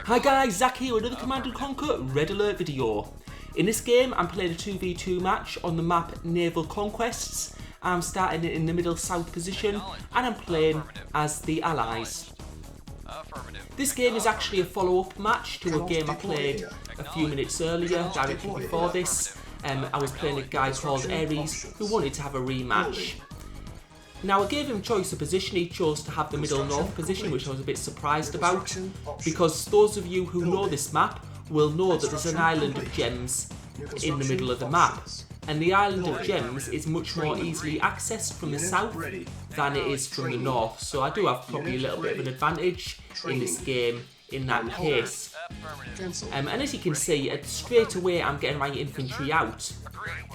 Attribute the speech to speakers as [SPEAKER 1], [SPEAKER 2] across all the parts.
[SPEAKER 1] Hi guys, Zach here with another Command & Conquer Red Alert video. In this game I'm playing a 2v2 match on the map Naval Conquests. I'm starting in the middle south position and I'm playing as the Allies. This game is actually a follow-up match to a game I played a few minutes earlier, directly before this. I was playing a guy called Ares who wanted to have a rematch. Now I gave him choice of position. He chose to have the middle north position, which I was a bit surprised about, because those of you who know this map will know that there's an island of gems in the middle of the map, and the island of gems is much more easily accessed from the south than it is from the north, so I do have probably a little bit of an advantage in this game in that case. And as you can see, straight away I'm getting my infantry out.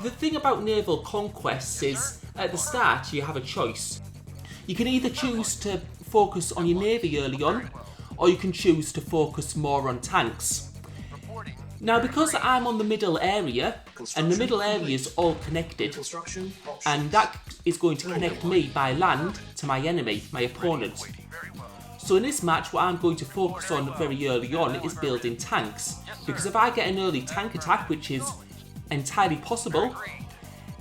[SPEAKER 1] The thing about Naval Conquests is, at the start you have a choice. You can either choose to focus on your navy early on, or you can choose to focus more on tanks. Now because I'm on the middle area, and the middle area is all connected, and that is going to connect me by land to my enemy, my opponent. So in this match what I'm going to focus on very early on is building tanks, because if I get an early tank attack, which is entirely possible,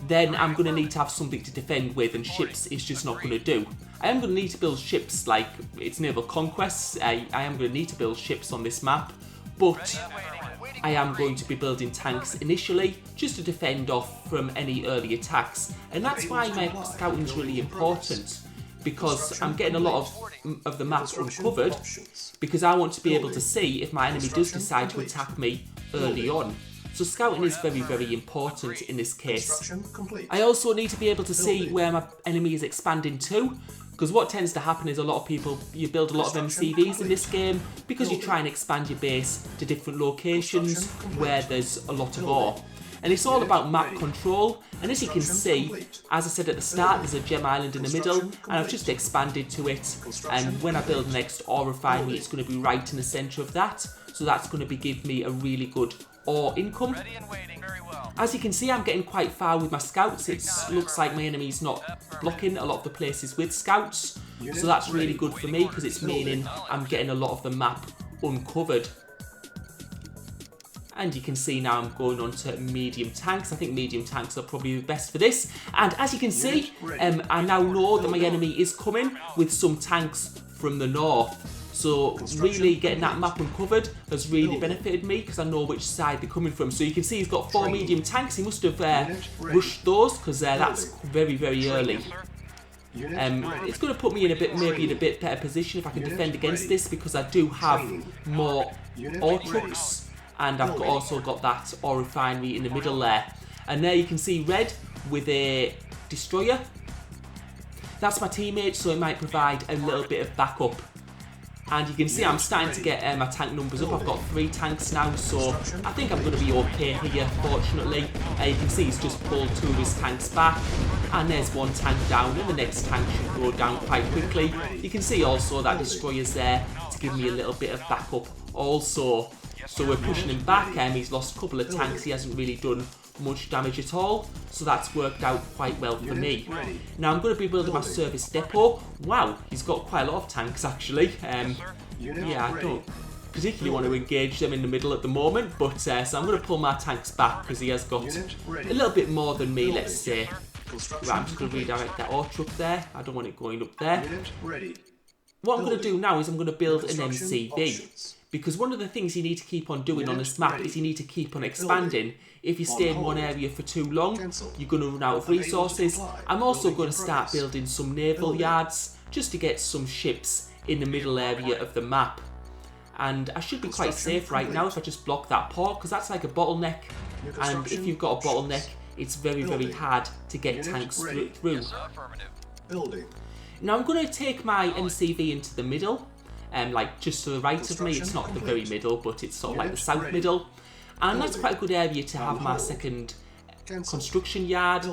[SPEAKER 1] then I'm going to need to have something to defend with, and ships is just not going to do. I am going to need to build ships, like it's Naval Conquests. I am going to need to build ships on this map, but I am going to be building tanks initially just to defend off from any early attacks, and that's why my scouting is really important, because I'm getting a lot of the map uncovered, because I want to be able to see if my enemy does decide to attack me early on. So scouting is very, very important in this case. I also need to be able to see where my enemy is expanding to, because what tends to happen is a lot of people, you build a lot of MCVs in this game because you try and expand your base to different locations where there's a lot of ore. And it's all about map control, and as you can see, as I said at the start, there's a gem island in the middle, and I've just expanded to it, and when I build the next ore refinery it's going to be right in the centre of that, so that's going to give me a really good ore income. As you can see, I'm getting quite far with my scouts. It looks like my enemy's not blocking a lot of the places with scouts, so that's really good for me because it's meaning I'm getting a lot of the map uncovered. And you can see now I'm going on to medium tanks. I think medium tanks are probably the best for this. And as you can see, I now know that my enemy is coming with some tanks from the north. So really getting that map uncovered has really benefited me because I know which side they're coming from. So you can see he's got 4 medium tanks. He must have rushed those because that's very, very early. It's going to put me in maybe in a bit better position if I can defend against this, because I do have more ore trucks. And I've also got that ore refinery in the middle there. And there you can see red with a destroyer. That's my teammate, so it might provide a little bit of backup. And you can see I'm starting to get my tank numbers up. I've got 3 tanks now, so I think I'm going to be okay here, fortunately. You can see he's just pulled 2 of his tanks back. And there's 1 tank down, and the next tank should go down quite quickly. You can see also that destroyer's there to give me a little bit of backup also. So we're pushing him back, he's lost a couple of tanks, he hasn't really done much damage at all, so that's worked out quite well for me. Now I'm going to be building my service depot. Wow, he's got quite a lot of tanks actually. Yeah, I don't particularly want to engage them in the middle at the moment, but so I'm going to pull my tanks back because he has got a little bit more than me, let's say. Right, I'm just going to redirect that ore truck there, I don't want it going up there. What I'm going to do now is I'm going to build an MCV. Because one of the things you need to keep on doing on this map is you need to keep on expanding. If you stay in one area for too long, you're going to run out of resources. I'm also going to start building some naval yards just to get some ships in the middle area of the map. And I should be quite safe right now if I just block that port, because that's like a bottleneck. And if you've got a bottleneck, it's very, very hard to get tanks through. Now I'm going to take my MCV into the middle. Like just to the right of me, it's not the very middle, but it's sort of like the south middle, and that's quite a good area to have my second construction yard,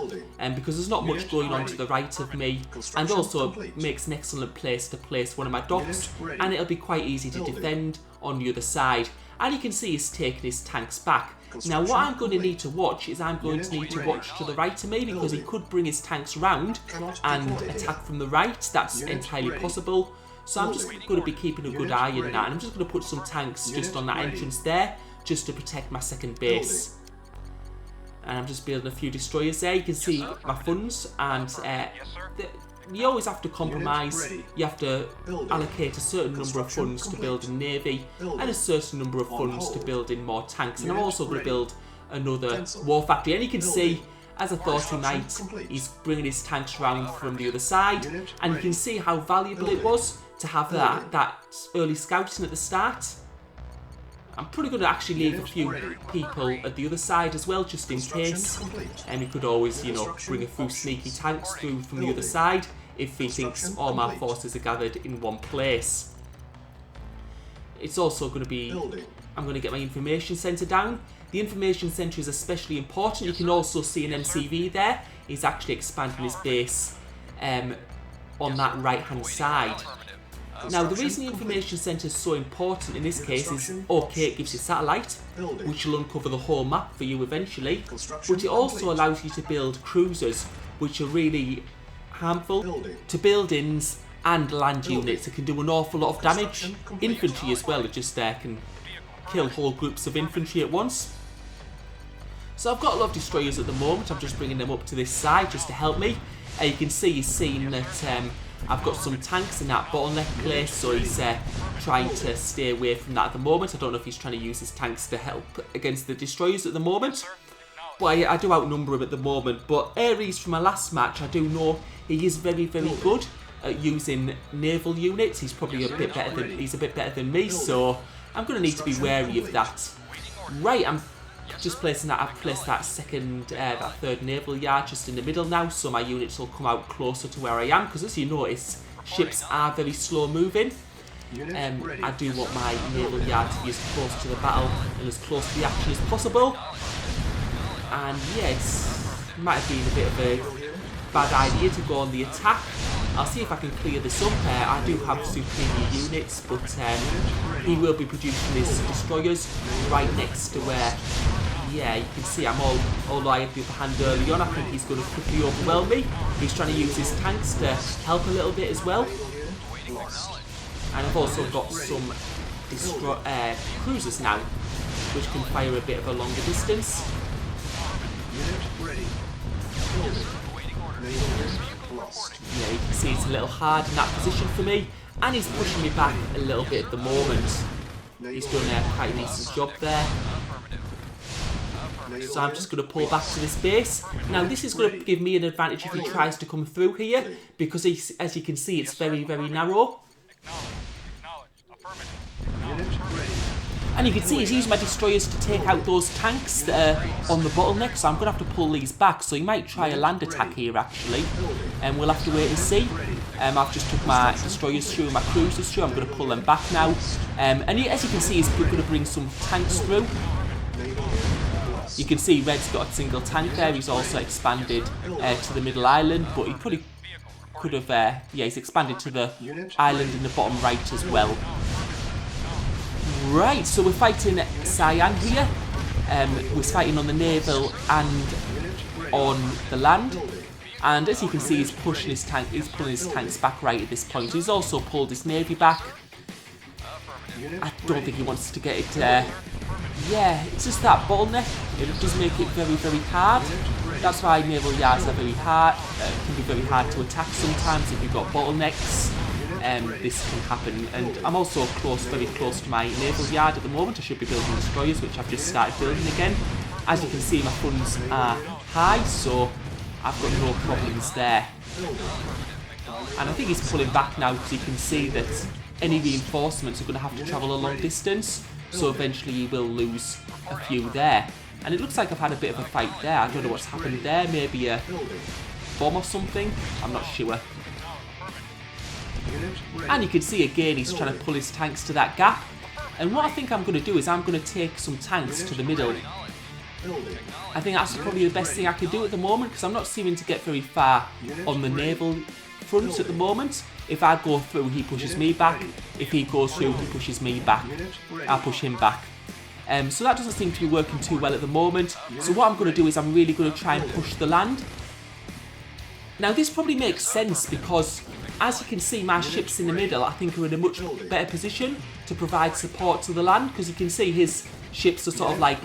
[SPEAKER 1] because there's not much going on to the right of me, and also it makes an excellent place to place one of my docks, and it'll be quite easy to defend on the other side. And you can see he's taking his tanks back. Now what I'm going to need to watch is I'm going to need to watch to the right of me, because he could bring his tanks round and attack from the right. That's entirely possible. So I'm just going to be keeping a good eye on that, and I'm just going to put some tanks just on that entrance there, just to protect my second base. And I'm just building a few destroyers there. You can see my funds, and you always have to compromise. You have to allocate a certain number of funds to build a navy, and a certain number of funds to build in more tanks. And I'm also going to build another war factory, and you can see, as I thought he might, he's bringing his tanks around from the other side, and you can see how valuable it was to have that early scouting at the start. I'm probably going to actually leave a few people at the other side as well, just in case. And he could always, you know, bring a few sneaky tanks through from the other side if he thinks all my forces are gathered in one place. It's also going to be, I'm going to get my information centre down. The information centre is especially important. You can also see an MCV there. He's actually expanding his base on that right hand side. Now, the reason the information centre is so important in this case is, okay, it gives you satellite, which will uncover the whole map for you eventually, but it also allows you to build cruisers, which are really harmful to buildings and land units. It can do an awful lot of damage. Infantry as well, it just can kill whole groups of infantry at once. So I've got a lot of destroyers at the moment. I'm just bringing them up to this side just to help me. You can see he's seen that I've got some tanks in that bottleneck place, so he's trying to stay away from that at the moment. I don't know if he's trying to use his tanks to help against the destroyers at the moment, but I do outnumber him at the moment. But Ares, from my last match, I do know he is very, very good at using naval units. He's probably a bit better than me, so I'm going to need to be wary of that. Right, I'm just placing that. I've placed that third naval yard just in the middle now, so my units will come out closer to where I am, because as you notice, ships are very slow moving. I do want my naval yard to be as close to the battle and as close to the action as possible. And yeah, it might have been a bit of a bad idea to go on the attack. I'll see if I can clear this up. I do have superior units, but he will be producing his destroyers right next to where, yeah, you can see although I had the upper hand early on, I think he's going to quickly overwhelm me. He's trying to use his tanks to help a little bit as well. And I've also got some cruisers now, which can fire a bit of a longer distance. Yeah, you can see it's a little hard in that position for me, and he's pushing me back a little bit at the moment. He's done quite a decent job there. So I'm just going to pull back to this base. Now this is going to give me an advantage if he tries to come through here, because as you can see, it's very, very narrow. And you can see he's using my destroyers to take out those tanks that are on the bottleneck, so I'm going to have to pull these back. So he might try a land attack here actually, and we'll have to wait and see. I've just took my destroyers through and my cruisers through. I'm going to pull them back now. And as you can see, he's going to bring some tanks through. You can see Red's got a single tank there. He's also expanded to the middle island, but he probably could have, yeah, he's expanded to the island in the bottom right as well. Right, so we're fighting Cyan here. We're fighting on the naval and on the land. And as you can see, he's pushing his tank. He's pulling his tanks back right at this point. He's also pulled his navy back. I don't think he wants to get it. Yeah, it's just that bottleneck. It does make it very, very hard. That's why naval yards are very hard. Can be very hard to attack sometimes if you've got bottlenecks. This can happen, and I'm also very close to my naval yard at the moment. I should be building destroyers, which I've just started building again. As you can see, my funds are high, so I've got no problems there. And I think he's pulling back now, because you can see that any reinforcements are going to have to travel a long distance, so eventually he will lose a few there. And it looks like I've had a bit of a fight there. I don't know what's happened there, maybe a bomb or something, I'm not sure. And you can see again he's trying to pull his tanks to that gap. And what I think I'm going to do is I'm going to take some tanks to the middle. I think that's probably the best thing I can do at the moment, because I'm not seeming to get very far on the naval front at the moment. If I go through, he pushes me back. If he goes through, he pushes me back. I'll push him back. So that doesn't seem to be working too well at the moment. So what I'm going to do is I'm really going to try and push the land. Now this probably makes sense, because As you can see, my ships in the middle, I think, are in a much better position to provide support to the land, because you can see his ships are sort of like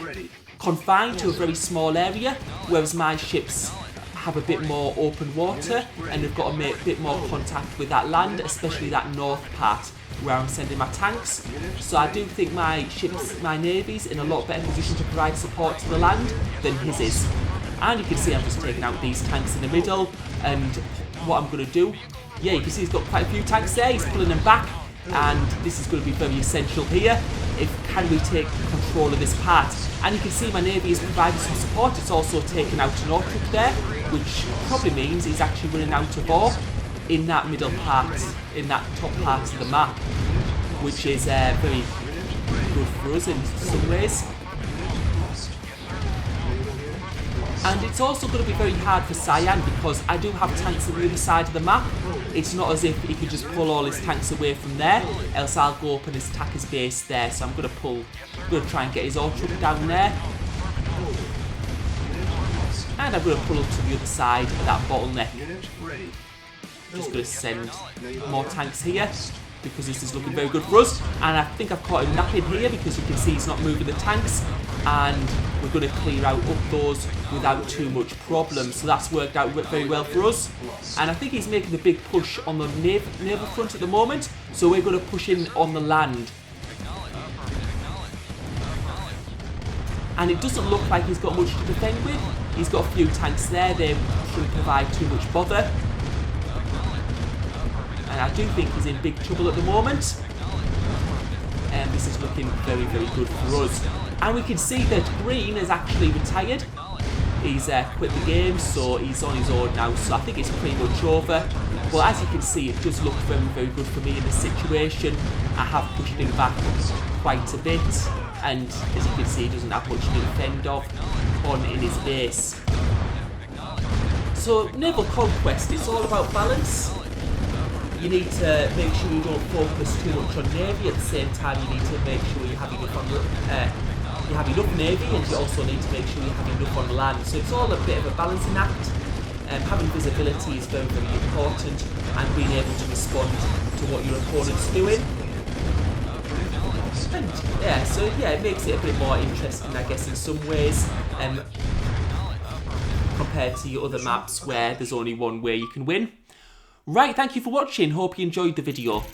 [SPEAKER 1] confined to a very small area, whereas my ships have a bit more open water and they've got to make a bit more contact with that land, especially that north part where I'm sending my tanks. So I do think my ships, my navy's in a lot better position to provide support to the land than his is. And you can see I'm just taking out these tanks in the middle, and what I'm going to do, yeah, you can see he's got quite a few tanks there, he's pulling them back, and this is going to be very essential here. Can we take control of this part? And you can see my navy is providing some support. It's also taken out an Ortruk there, which probably means he's actually running out of ore in that middle part, in that top part of the map, which is very good for us in some ways. And it's also going to be very hard for Cyan, because I do have tanks on the other side of the map. It's not as if he could just pull all his tanks away from there, else I'll go up and attack his base there. So I'm going to try and get his Ortruk down there. And I'm going to pull up to the other side of that bottleneck. Just going to send more tanks here, because this is looking very good for us. And I think I've caught him napping here, because you can see he's not moving the tanks, and we're going to clear out up those without too much problem. So that's worked out very well for us. And I think he's making a big push on the naval front at the moment, so we're going to push in on the land. And it doesn't look like he's got much to defend with. He's got a few tanks there, they shouldn't provide too much bother. And I do think he's in big trouble at the moment. And this is looking very, very good for us. And we can see that Green has actually retired. He's quit the game, so he's on his own now. So I think it's pretty much over. But as you can see, it does look very, very good for me in this situation. I have pushed him back quite a bit. And as you can see, he doesn't have much to defend in his base. So Naval Conquest, it's all about balance. You need to make sure you don't focus too much on navy. At the same time, you need to make sure you have enough navy, and you also need to make sure you have enough on land. So it's all a bit of a balancing act. Having visibility is very, very important, and being able to respond to what your opponent's doing. And yeah, so yeah, it makes it a bit more interesting, I guess, in some ways, compared to your other maps where there's only one way you can win. Right, thank you for watching, hope you enjoyed the video.